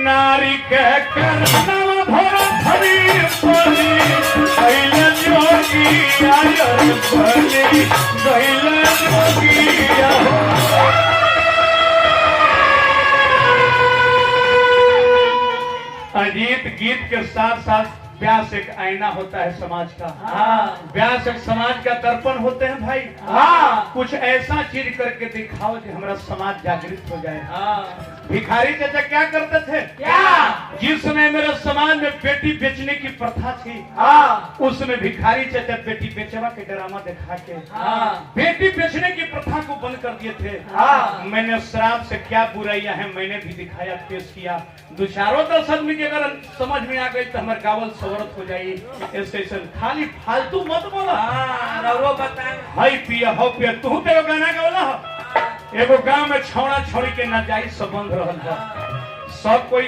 नारी के करना भरा भरी पली गइल जोगी आयर पली गइल जोगी अजीत गीत के साथ साथ व्यास एक आईना होता है समाज का। व्यास एक समाज का दर्पण होते हैं भाई। कुछ ऐसा चीज करके दिखाओ जो हमारा समाज जागृत हो जाए। भिखारी चाचा क्या करते थे? क्या? जिस समय मेरे समाज में बेटी बेचने की प्रथा थी उसमें भिखारी चाचा बेटी बेचवा के ड्रामा दिखा के बेटी बेचने की प्रथा को बंद कर दिए थे। मैंने शराब से क्या बुराइयां हैं मैंने भी दिखाया, पेश किया। दो चारों 10 आदमी के अगर समझ में आ गई तो हमारे गावल सवरत हो जाएगी। स्टेशन खाली फालतू मत बोला। हाई पिया हो पिया तू तो गाना गौला एगो गांव में छौड़ा छौड़ी के नाजायज संबंध रहल बा। सब कोई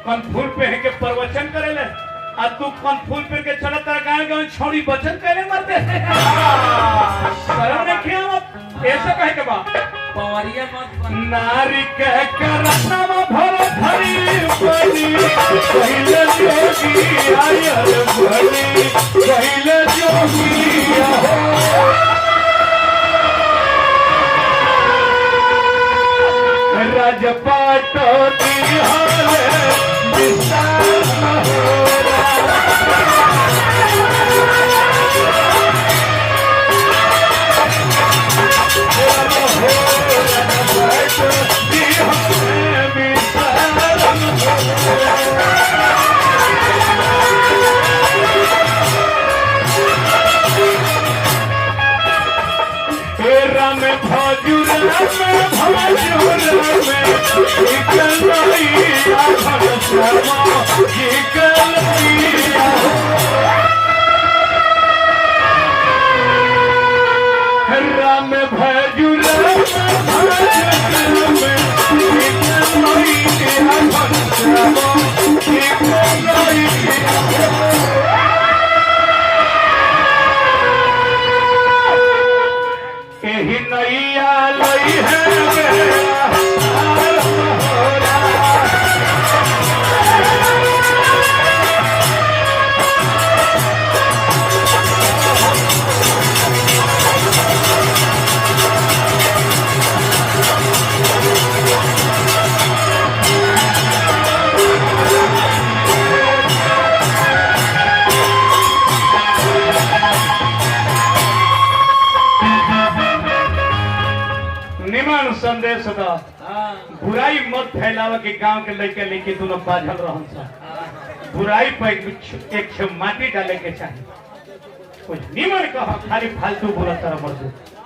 कनफूल पे है के प्रवचन करेले आ तू कनफूल पे के चला तार गांव छौड़ी वचन करे मरते शर्म नहीं किया मत ऐसा कहे के बा पवरिया मत नारी के करना भर भरी पली पहले जोगी आयर भली पहले जोगी राजपाट राम यही नैया लई है निमन संदेश दा बुराई मत फैलावा के गांव के लड़के लेके दोनों बाझल रहन सा बुराई पर एक माटी डाले के चाहिए कुछ निमन कहा खाली फालतू बोला तरह मत